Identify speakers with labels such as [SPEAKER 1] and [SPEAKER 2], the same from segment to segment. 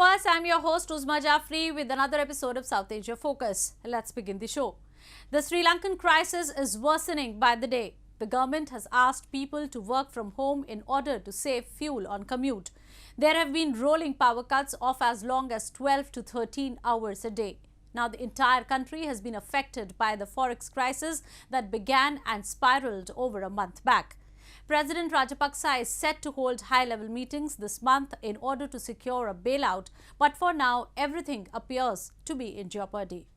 [SPEAKER 1] viewers, I'm your host Uzma Jaffrey with another episode of South Asia Focus. Let's begin the show. The Sri Lankan crisis is worsening by the day. The government has asked people to work from home in order to save fuel on commute. There have been rolling power cuts of as long as 12 to 13 hours a day. Now the entire country has been affected by the forex crisis that began and spiraled over a month back. President Rajapaksa is set to hold high-level meetings this month in order to secure a bailout, but for now, everything appears to be in jeopardy.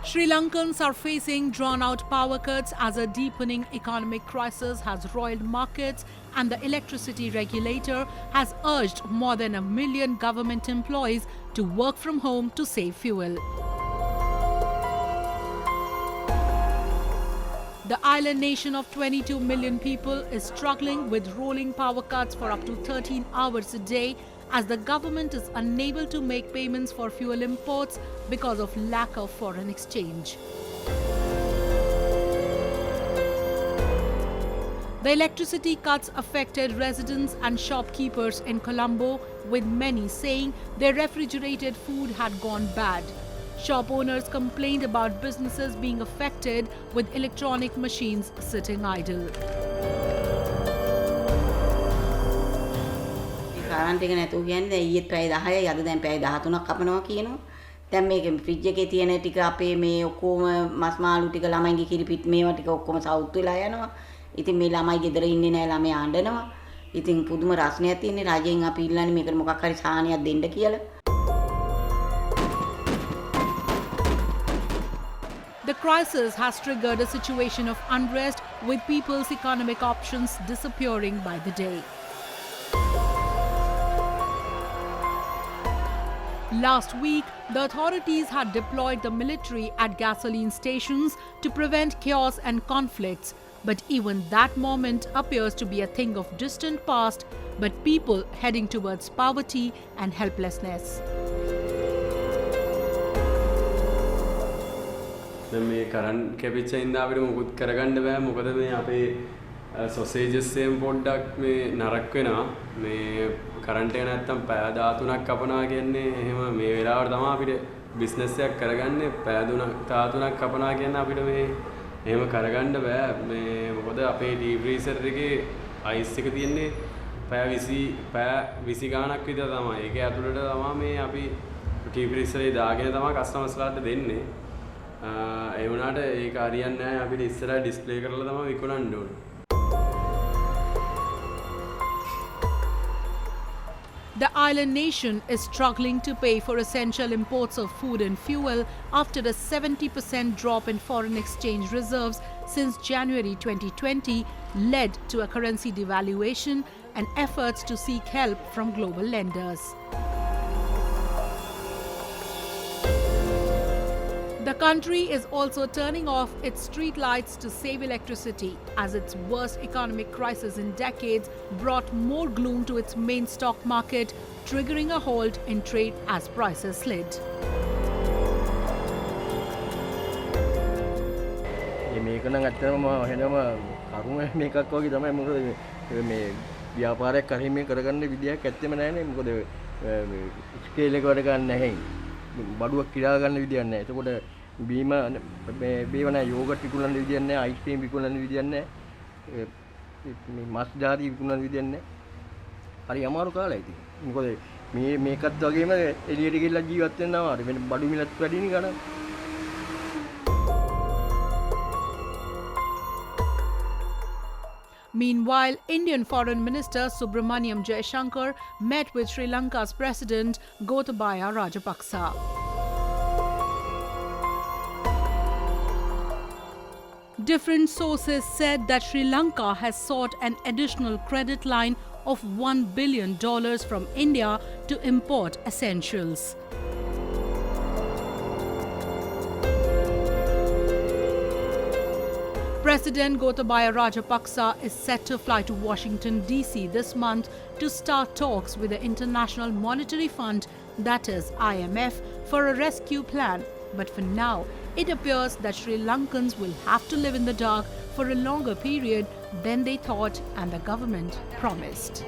[SPEAKER 2] Sri Lankans are facing drawn-out power cuts as a deepening economic crisis has roiled markets, and the electricity regulator has urged more than 1 million government employees to work from home to save fuel. The island nation of 22 million people is struggling with rolling power cuts for up to 13 hours a day as the government is unable to make payments for fuel imports because of lack of foreign exchange. The electricity cuts affected residents and shopkeepers in Colombo, with many saying their refrigerated food had gone bad. Shop owners complained about businesses being affected with electronic machines sitting idle.
[SPEAKER 3] කාරන්ට් එක නැතුව කියන්නේ ඊයේත් පැය 10යි අද දැන් පැය 13ක් කපනවා කියනවා. දැන් මේක ෆ්‍රිජ් එකේ තියෙන ටික අපේ මේ ඔක්කොම මස් මාළු ටික ළමයිගේ කිරිපිට මේවා ටික ඔක්කොම සවුත් වෙලා යනවා. ඉතින් මේ ළමයි ගෙදර ඉන්නේ නැහැ ළමයි ආඬනවා. ඉතින් පුදුම රස්නයක් තියෙන්නේ රජයෙන් අපි ඉල්ලන්නේ මේකට මොකක් හරි සාහනයක් දෙන්න කියලා.
[SPEAKER 2] The crisis has triggered a situation of unrest with people's economic options disappearing by the day. Last week, the authorities had deployed the military at gasoline stations to prevent chaos and conflicts. But even that moment appears to be a thing of distant past, but people heading towards poverty and helplessness.
[SPEAKER 4] මේ current කැපිච්ච ඉඳන් අපිට මුකුත් කරගන්න බෑ මොකද මේ අපේ sausages එකෙන් පොඩ්ඩක් මේ නරක වෙනවා මේ කරන්ට් එක නැත්තම් පැය 13ක් කපනවා කියන්නේ එහෙම මේ වෙලාවට තමයි අපිට බිස්නස් එකක් කරගන්නේ පැය 13ක් කපනවා කියන්නේ අපිට මේ එහෙම කරගන්න බෑ මේ මොකද අපේ ඩීප් ෆ්‍රීසර් එකේ අයිස් එක තියෙන්නේ පැය 20 ගාණක් විතර තමයි ඒක ඇතුළට තමයි මේ අපි ඩීප් ෆ්‍රීසරේ දාගෙන තමයි කස්ටමර්ස්ලාට දෙන්නේ ඒ වුණාට ඒක හරියන්නේ නැහැ අපිට ඉස්සරහ ඩිස්ප්ලේ කරලා තමයි විකුණන්න ඕනේ.
[SPEAKER 2] The island nation is struggling to pay for essential imports of food and fuel after a 70% drop in foreign exchange reserves since January 2020 led to a currency devaluation and efforts to seek help from global lenders. The country is also turning off its street lights to save electricity as its worst economic crisis in decades brought more gloom to its main stock market, triggering a halt in trade as prices slid.
[SPEAKER 5] මේක නම් ඇත්තටම වෙනම කරුණ මේකක් වගේ තමයි මොකද මේ ව්‍යාපාරයක් කරේ මේ කරගන්න විදියක් ඇත්තෙම නැහැනේ මොකද ස්කේල් එක වැඩ ගන්න නැහැ. බඩුවක් කිරා ගන්න විදියක් නැහැ. එතකොට බීම මේ වන යෝගට් විකුණන විදියක් නැහැ, අයිස්ක්‍රීම් විකුණන විදියක් නැහැ. මේ මස් ජාති විකුණන විදියක් නැහැ. හරි අමාරු කාලයි ඉතින්. මොකද මේකත් වගේම එළියට ගිහලා ජීවත් වෙනවා. හරි වෙන බඩු මිලත් වැඩිනේ ගන්න.
[SPEAKER 2] Meanwhile, Indian Foreign Minister Subramaniam Jaishankar met with Sri Lanka's President Gotabaya Rajapaksa. Different sources said that Sri Lanka has sought an additional credit line of $1 billion from India to import essentials. President Gotabaya Rajapaksa is set to fly to Washington, D.C. this month to start talks with the International Monetary Fund, that is IMF, for a rescue plan. But for now, it appears that Sri Lankans will have to live in the dark for a longer period than they thought and the government promised.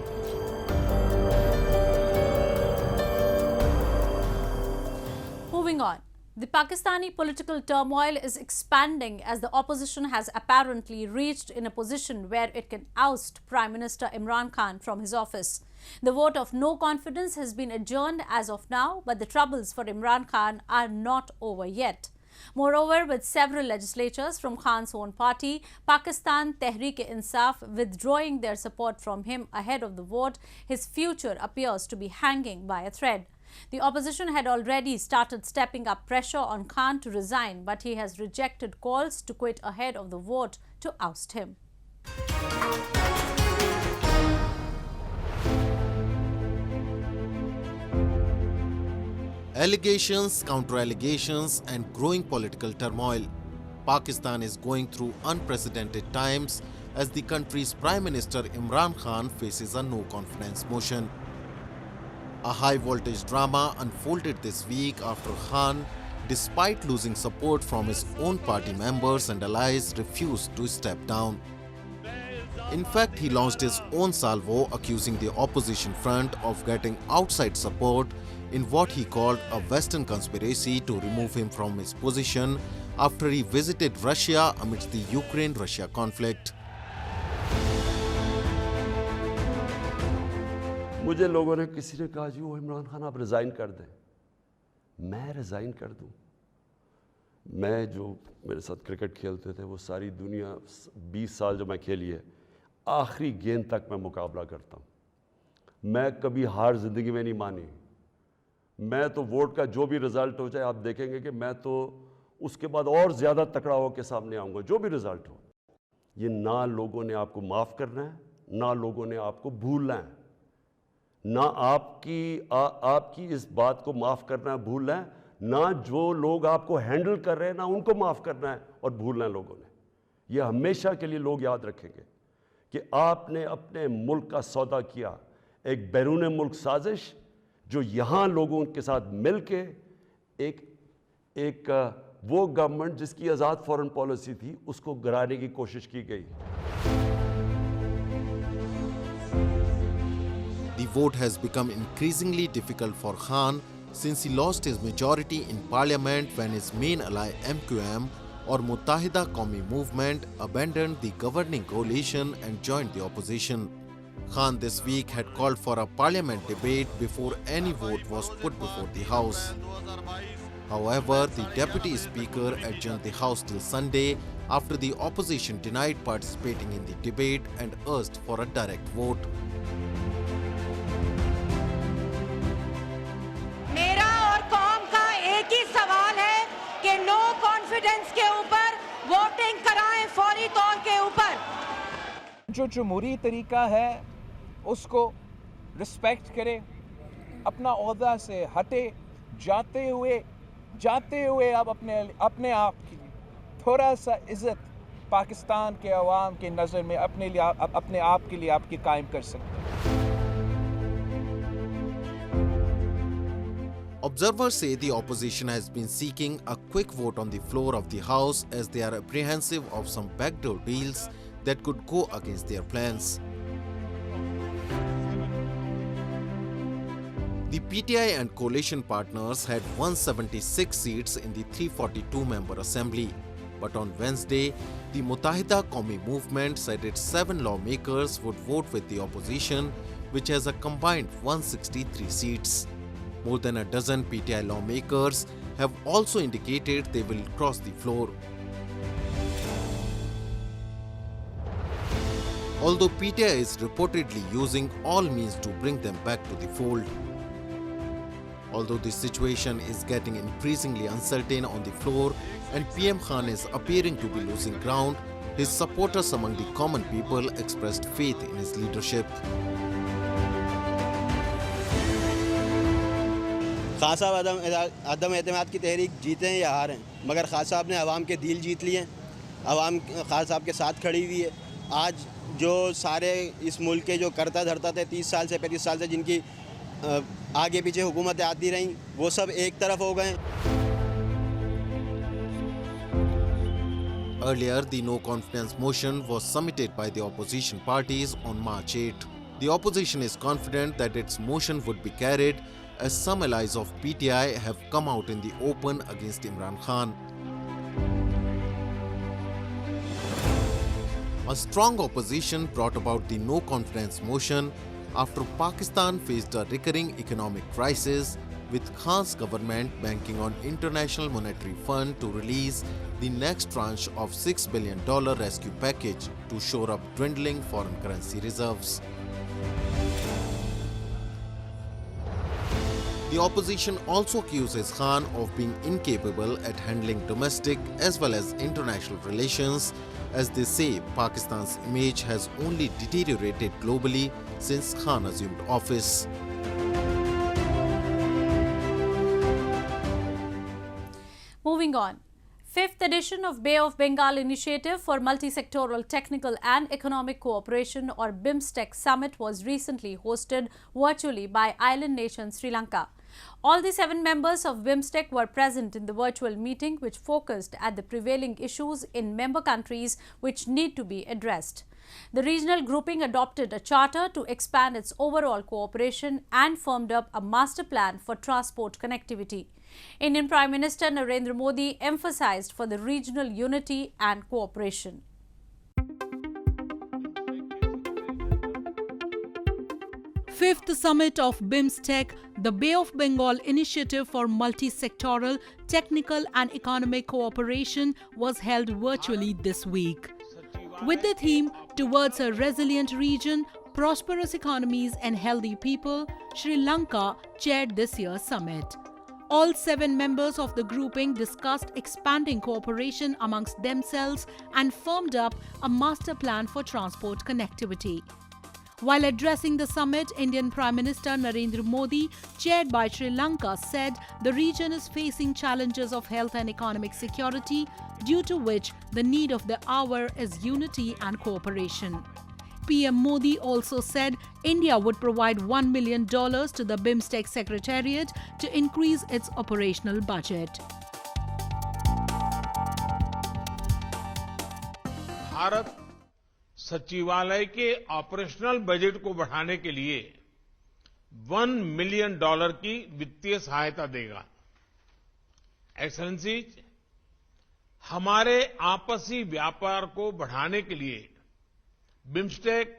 [SPEAKER 1] Moving on. The Pakistani political turmoil is expanding as the opposition has apparently reached in a position where it can oust Prime Minister Imran Khan from his office. The vote of no confidence has been adjourned as of now, but the troubles for Imran Khan are not over yet. Moreover, with several legislators from Khan's own party, Pakistan Tehreek-e-Insaf, withdrawing their support from him ahead of the vote, his future appears to be hanging by a thread. The opposition had already started stepping up pressure on Khan to resign, but he has rejected calls to quit ahead of the vote to oust him.
[SPEAKER 6] Allegations, counter-allegations and growing political turmoil. Pakistan is going through unprecedented times as the country's Prime Minister Imran Khan faces a no-confidence motion. A high-voltage drama unfolded this week after Khan, despite losing support from his own party members and allies, refused to step down. In fact, he launched his own salvo, accusing the opposition front of getting outside support in what he called a Western conspiracy to remove him from his position after he visited Russia amidst the Ukraine-Russia conflict.
[SPEAKER 7] मुझे लोगों ने किसी ने कहा जी वो इमरान खान आप resign कर दें, मैं रिज़ाइन कर दूं। मैं जो मेरे साथ क्रिकेट खेलते थे वो सारी दुनिया 20 साल जो मैं खेली है, आखिरी गेंद तक मैं मुकाबला करता हूं। मैं कभी हार ज़िंदगी में नहीं मानी। मैं तो वोट का जो भी रिज़ल्ट हो जाए आप देखेंगे कि मैं तो उसके बाद और ज़्यादा तकड़ा होकर सामने आऊँगा, जो भी रिज़ल्ट हो। ये ना लोगों ने आपको माफ़ करना है, ना लोगों ने आपको भूलना है, ना आपकी इस बात को माफ़ करना है, भूलना है, ना जो लोग आपको हैंडल कर रहे हैं ना उनको माफ़ करना है और भूलना है लोगों ने। ये हमेशा के लिए लोग याद रखेंगे कि आपने अपने मुल्क का सौदा किया, एक बैरून मुल्क साजिश जो यहाँ लोगों के साथ मिल के एक वो गवर्नमेंट जिसकी आज़ाद फॉरेन पॉलिसी थी उसको गिराने की कोशिश की गई।
[SPEAKER 6] The vote has become increasingly difficult for Khan since he lost his majority in parliament when his main ally MQM or Muttahida Qawmi movement abandoned the governing coalition and joined the opposition. Khan this week had called for a parliament debate before any vote was put before the House. However, the deputy speaker adjourned the House till Sunday after the opposition denied participating in the debate and urged for a direct vote.
[SPEAKER 8] मेरा और कौम का एक ही सवाल है कि no confidence के ऊपर वोटिंग कराएं फौरी तौर के ऊपर।
[SPEAKER 9] जो जमहूरी तरीका है उसको रिस्पेक्ट करें, अपना ओहदा से हटे, जाते हुए अब अपने आप की थोड़ा सा इज्जत पाकिस्तान के अवाम के नज़र में अपने आप के लिए आपकी कायम कर सकते हैं।
[SPEAKER 6] Observers say the opposition has been seeking a quick vote on the floor of the House as they are apprehensive of some backdoor deals that could go against their plans. The PTI and coalition partners had 176 seats in the 342-member assembly. But on Wednesday, the Muttahida Qawmi movement said its 7 lawmakers would vote with the opposition, which has a combined 163 seats. More than a dozen PTI lawmakers have also indicated they will cross the floor. Although PTI is reportedly using all means to bring them back to the fold. Although the situation is getting increasingly uncertain on the floor and PM Khan is appearing to be losing ground, his supporters among the common people expressed faith in his leadership.
[SPEAKER 10] Khan साहब अदम एतमाद की तहरीक जीते हैं या हार हैं, मगर खान साहब ने आवाम के दिल जीत लिए हैं। आवाम खान साहब के साथ खड़ी हुई है। आज जो सारे इस मुल्क के जो करता धरता थे 30 साल से 35 साल से जिनकी आगे पीछे हुकूमतें आती रहीं, वो सब एक तरफ हो गए।
[SPEAKER 6] Earlier, the no-confidence motion was submitted by the opposition parties on March 8. The opposition is confident that its motion would be carried as some allies of PTI have come out in the open against Imran Khan. A strong opposition brought about the no-confidence motion after Pakistan faced a recurring economic crisis, with Khan's government banking on International Monetary Fund to release the next tranche of $6 billion rescue package to shore up dwindling foreign currency reserves. The opposition also accuses Khan of being incapable at handling domestic as well as international relations, as they say Pakistan's image has only deteriorated globally since Khan assumed office.
[SPEAKER 1] Moving on. 5th edition of Bay of Bengal Initiative for Multi-Sectoral Technical and Economic Cooperation or BIMSTEC Summit was recently hosted virtually by island nation Sri Lanka. All the 7 members of BIMSTEC were present in the virtual meeting, which focused at the prevailing issues in member countries which need to be addressed. The regional grouping adopted a charter to expand its overall cooperation and firmed up a master plan for transport connectivity. Indian Prime Minister Narendra Modi emphasized for the regional unity and cooperation.
[SPEAKER 2] Fifth Summit of BIMSTEC, the Bay of Bengal Initiative for Multi-Sectoral Technical and Economic Cooperation, was held virtually this week. With the theme, Towards a Resilient Region, Prosperous Economies and Healthy People, Sri Lanka chaired this year's summit. All 7 members of the grouping discussed expanding cooperation amongst themselves and firmed up a master plan for transport connectivity. While addressing the summit, Indian Prime Minister Narendra Modi, chaired by Sri Lanka, said the region is facing challenges of health and economic security, due to which the need of the hour is unity and cooperation. PM Modi also said India would provide $1 million to the BIMSTEC Secretariat to increase its operational budget.
[SPEAKER 11] Bharat सचिवालय के operational budget को बढ़ाने के लिए $1 million की वित्तीय सहायता देगा। एक्सेलेंसीज, हमारे आपसी व्यापार को बढ़ाने के लिए बिम्स्टेक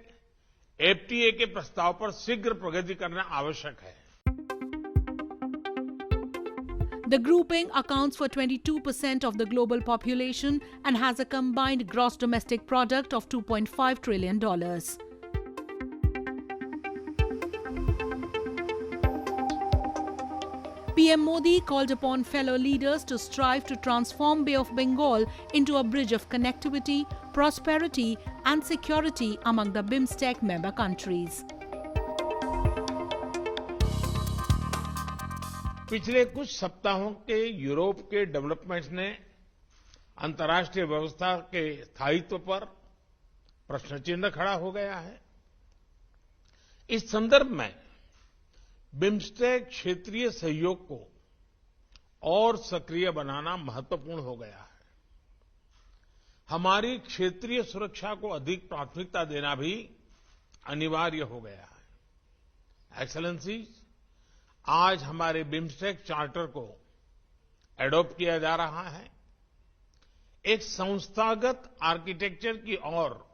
[SPEAKER 11] एफटीए के प्रस्ताव पर शीघ्र प्रगति करना आवश्यक है।
[SPEAKER 2] The grouping accounts for 22% of the global population and has a combined gross domestic product of $2.5 trillion. PM Modi called upon fellow leaders to strive to transform Bay of Bengal into a bridge of connectivity, prosperity and security among the BIMSTEC member countries.
[SPEAKER 11] पिछले कुछ सप्ताहों के Europe के developments ने अंतर्राष्ट्रीय व्यवस्था के स्थायित्व पर प्रश्न चिन्ह खड़ा हो गया है। इस संदर्भ में बिम्स्टेक क्षेत्रीय सहयोग को और सक्रिय बनाना महत्वपूर्ण हो गया है। हमारी क्षेत्रीय सुरक्षा को अधिक प्राथमिकता देना भी अनिवार्य हो गया है। एक्सेलेंसीज, आज हमारे बिम्स्टेक चार्टर को एडॉप्ट किया जा रहा है। एक संस्थागत आर्किटेक्चर की ओर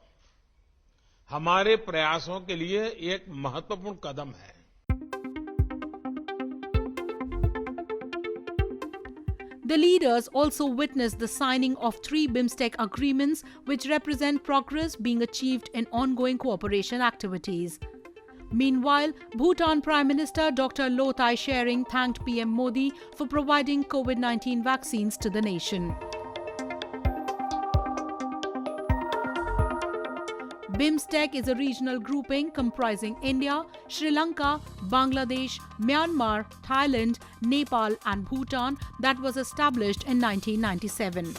[SPEAKER 11] हमारे प्रयासों के लिए एक महत्वपूर्ण कदम है।
[SPEAKER 2] The leaders also witnessed the signing of 3 BIMSTEC agreements which represent progress being achieved in ongoing cooperation activities. Meanwhile, Bhutan Prime Minister Dr. Lothai Tshering thanked PM Modi for providing COVID-19 vaccines to the nation. BIMSTEC is a regional grouping comprising India, Sri Lanka, Bangladesh, Myanmar, Thailand, Nepal and Bhutan that was established in 1997.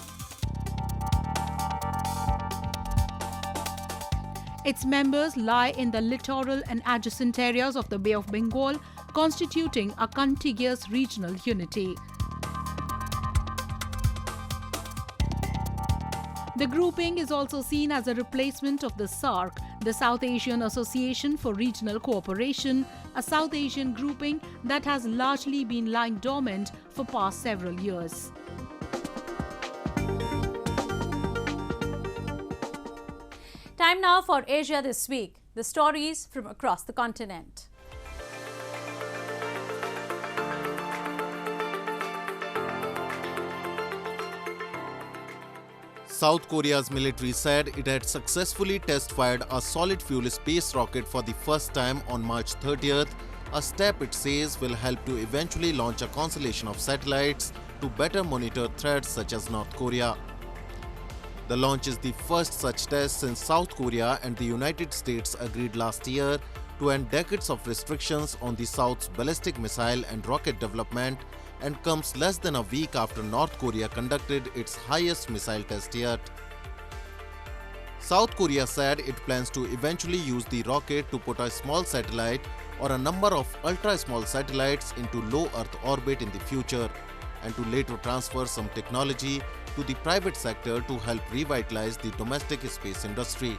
[SPEAKER 2] Its members lie in the littoral and adjacent areas of the Bay of Bengal, constituting a contiguous regional unity. The grouping is also seen as a replacement of the SAARC, the South Asian Association for Regional Cooperation, a South Asian grouping that has largely been lying dormant for past several years.
[SPEAKER 1] Time now for Asia This Week, the stories from across the continent.
[SPEAKER 6] South Korea's military said it had successfully test-fired a solid-fuel space rocket for the first time on March 30th, a step it says will help to eventually launch a constellation of satellites to better monitor threats such as North Korea. The launch is the first such test since South Korea and the United States agreed last year to end decades of restrictions on the South's ballistic missile and rocket development, and comes less than a week after North Korea conducted its highest missile test yet. South Korea said it plans to eventually use the rocket to put a small satellite or a number of ultra-small satellites into low Earth orbit in the future, and to later transfer some technology to the private sector to help revitalize the domestic space industry.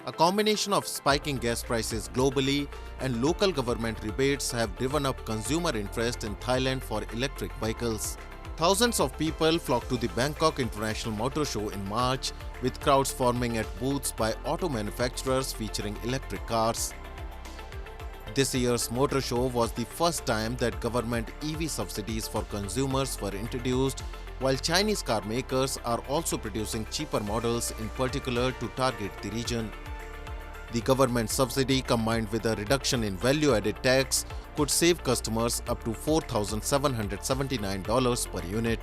[SPEAKER 6] A combination of spiking gas prices globally and local government rebates have driven up consumer interest in Thailand for electric vehicles. Thousands of people flocked to the Bangkok International Motor Show in March, with crowds forming at booths by auto manufacturers featuring electric cars. This year's motor show was the first time that government EV subsidies for consumers were introduced, while Chinese car makers are also producing cheaper models, in particular to target the region. The government subsidy, combined with a reduction in value-added tax, could save customers up to $4,779 per unit.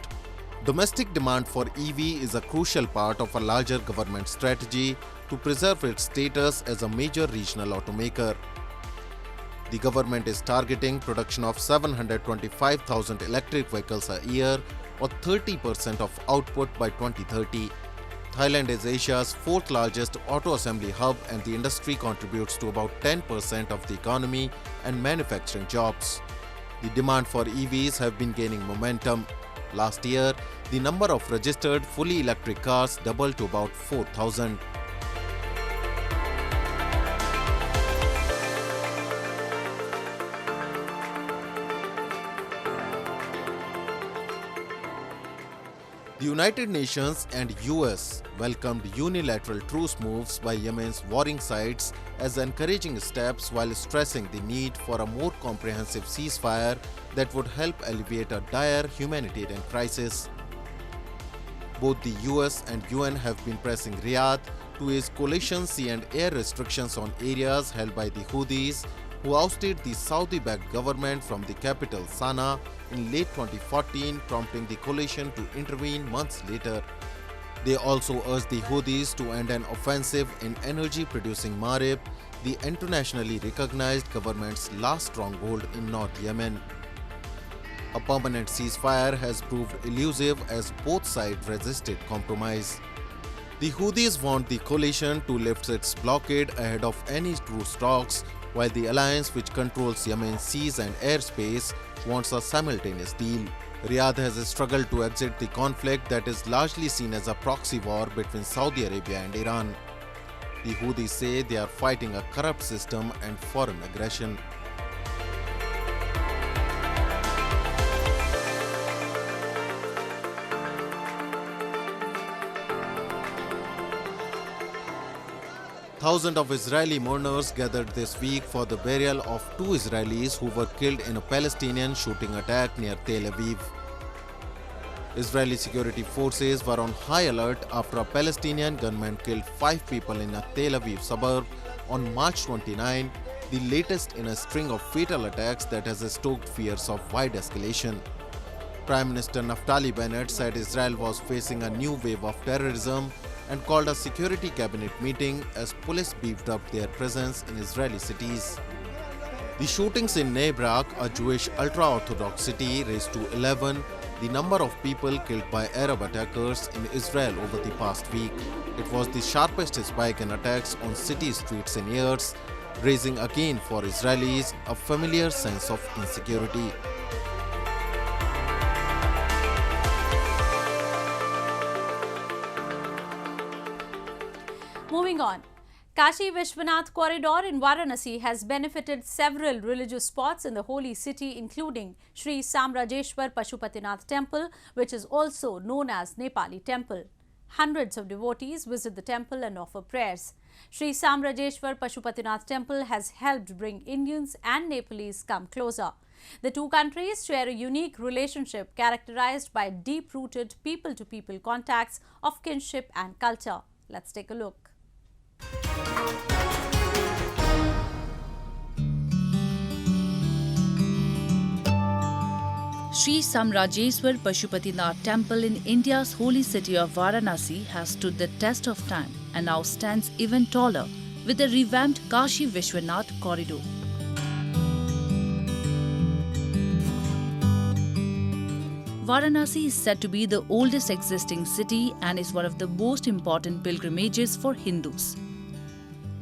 [SPEAKER 6] Domestic demand for EV is a crucial part of a larger government strategy to preserve its status as a major regional automaker. The government is targeting production of 725,000 electric vehicles a year, or 30% of output by 2030. Thailand is Asia's fourth largest auto assembly hub, and the industry contributes to about 10% of the economy and manufacturing jobs. The demand for EVs have been gaining momentum. Last year, the number of registered fully electric cars doubled to about 4,000. The United Nations and US welcomed unilateral truce moves by Yemen's warring sides as encouraging steps, while stressing the need for a more comprehensive ceasefire that would help alleviate a dire humanitarian crisis. Both the US and UN have been pressing Riyadh to ease coalition sea and air restrictions on areas held by the Houthis, who ousted the Saudi-backed government from the capital Sana'a in late 2014, prompting the coalition to intervene months later. They also urged the Houthis to end an offensive in energy-producing Marib, the internationally recognized government's last stronghold in North Yemen. A permanent ceasefire has proved elusive as both sides resisted compromise. The Houthis want the coalition to lift its blockade ahead of any truce talks, while the alliance, which controls Yemen's seas and airspace, wants a simultaneous deal. Riyadh has struggled to exit the conflict that is largely seen as a proxy war between Saudi Arabia and Iran. The Houthis say they are fighting a corrupt system and foreign aggression. Thousands of Israeli mourners gathered this week for the burial of two Israelis who were killed in a Palestinian shooting attack near Tel Aviv. Israeli security forces were on high alert after a Palestinian gunman killed 5 people in a Tel Aviv suburb on March 29, the latest in a string of fatal attacks that has stoked fears of wide escalation. Prime Minister Naftali Bennett said Israel was facing a new wave of terrorism and called a security cabinet meeting as police beefed up their presence in Israeli cities. The shootings in Bnei Brak, a Jewish ultra-Orthodox city, raised to 11 the number of people killed by Arab attackers in Israel over the past week. It was the sharpest spike in attacks on city streets in years, raising again for Israelis a familiar sense of insecurity.
[SPEAKER 1] Moving on. Kashi Vishwanath corridor in Varanasi has benefited several religious spots in the holy city, including Sri Samrajeshwar Pashupatinath temple, which is also known as Nepali temple. Hundreds of devotees visit the temple and offer prayers. Sri Samrajeshwar Pashupatinath temple has helped bring Indians and Nepalese come closer. The two countries share a unique relationship characterized by deep-rooted people-to-people contacts of kinship and culture. Let's take a look.
[SPEAKER 12] Sri Samrajeshwar Pashupatinath temple in India's holy city of Varanasi has stood the test of time and now stands even taller with the revamped Kashi Vishwanath corridor. Varanasi is said to be the oldest existing city and is one of the most important pilgrimages for Hindus.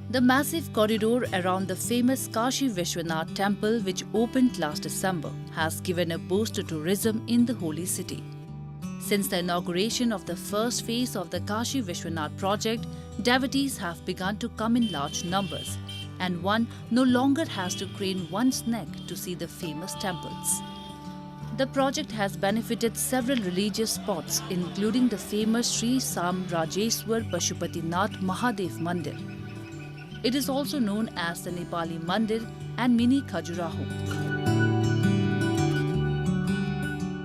[SPEAKER 12] The massive corridor around the famous Kashi Vishwanath temple, which opened last December, has given a boost to tourism in the holy city. Since the inauguration of the first phase of the Kashi Vishwanath project, devotees have begun to come in large numbers, and one no longer has to crane one's neck to see the famous temples. The project has benefited several religious spots, including the famous Sri Samrajeshwar Pashupatinath Mahadev Mandir. It is also known as the Nepali Mandir and Mini Khajuraho.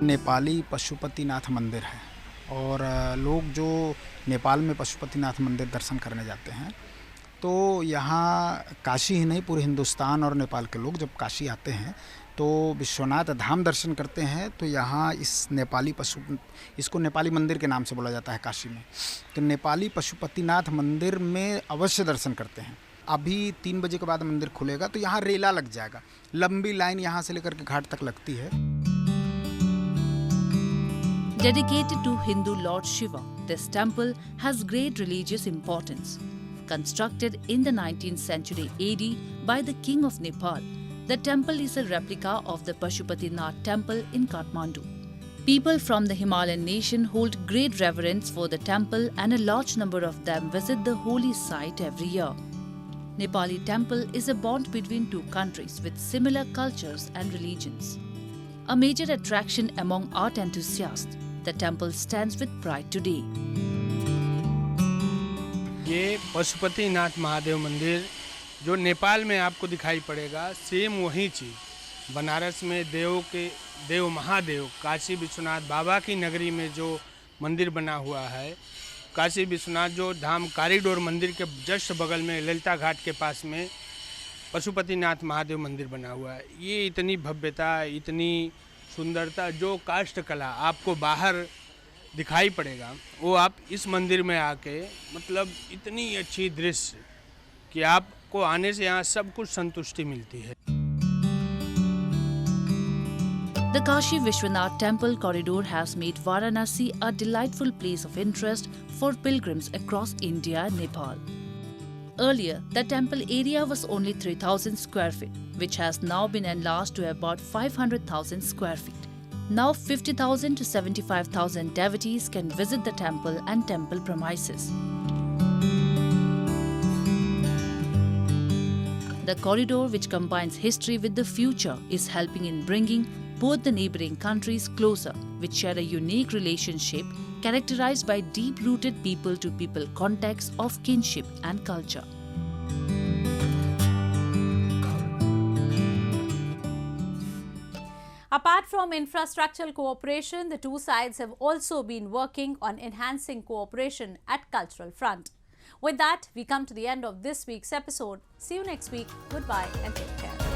[SPEAKER 13] Nepali Pashupatinath मंदिर है और लोग जो नेपाल में पशुपतिनाथ मंदिर दर्शन करने जाते हैं तो यहाँ काशी ही नहीं पूरे हिंदुस्तान और नेपाल के लोग जब काशी आते हैं तो विश्वनाथ धाम दर्शन करते हैं तो यहाँ इसको नेपाली मंदिर के नाम से बोला जाता है काशी में। तो नेपाली पशुपतिनाथ मंदिर में अवश्य दर्शन करते हैं। अभी 3 बजे के बाद मंदिर खुलेगा तो यहाँ रेला लग जाएगा, लंबी लाइन यहाँ से लेकर के घाट तक लगती है।
[SPEAKER 12] Dedicated to Hindu Lord Shiva, this temple has great religious importance. Constructed in the 19th century AD by the King of Nepal, the temple is a replica of the Pashupatinath temple in Kathmandu. People from the Himalayan nation hold great reverence for the temple and a large number of them visit the holy site every year. Nepali temple is a bond between two countries with similar cultures and religions. A major attraction among art enthusiasts, the temple stands with pride today.
[SPEAKER 14] ये पशुपतिनाथ महादेव मंदिर जो नेपाल में आपको दिखाई पड़ेगा, same वही चीज़ बनारस में देव महादेव काशी विश्वनाथ बाबा की नगरी में जो मंदिर बना हुआ है, काशी विश्वनाथ जो धाम कॉरिडोर मंदिर के जस्ट बगल में ललिता घाट के पास में पशुपतिनाथ महादेव मंदिर बना हुआ है। ये इतनी भव्यता, इतनी सुंदरता, जो काष्ठ कला आपको बाहर दिखाई पड़ेगा वो आप इस मंदिर में आके मतलब इतनी अच्छी दृश्य कि आपको आने से यहाँ सब कुछ संतुष्टि मिलती है।
[SPEAKER 12] The Kashi Vishwanath temple corridor has made Varanasi a delightful place of interest for pilgrims across India and Nepal. Earlier, the temple area was only 3,000 square feet, which has now been enlarged to about 500,000 square feet. Now 50,000 to 75,000 devotees can visit the temple and temple premises. The corridor, which combines history with the future, is helping in bringing both the neighboring countries closer, which share a unique relationship characterized by deep-rooted people-to-people contacts of kinship and culture.
[SPEAKER 1] Apart from infrastructural cooperation, the two sides have also been working on enhancing cooperation at cultural front. With that, we come to the end of this week's episode. See you next week. Goodbye and take care.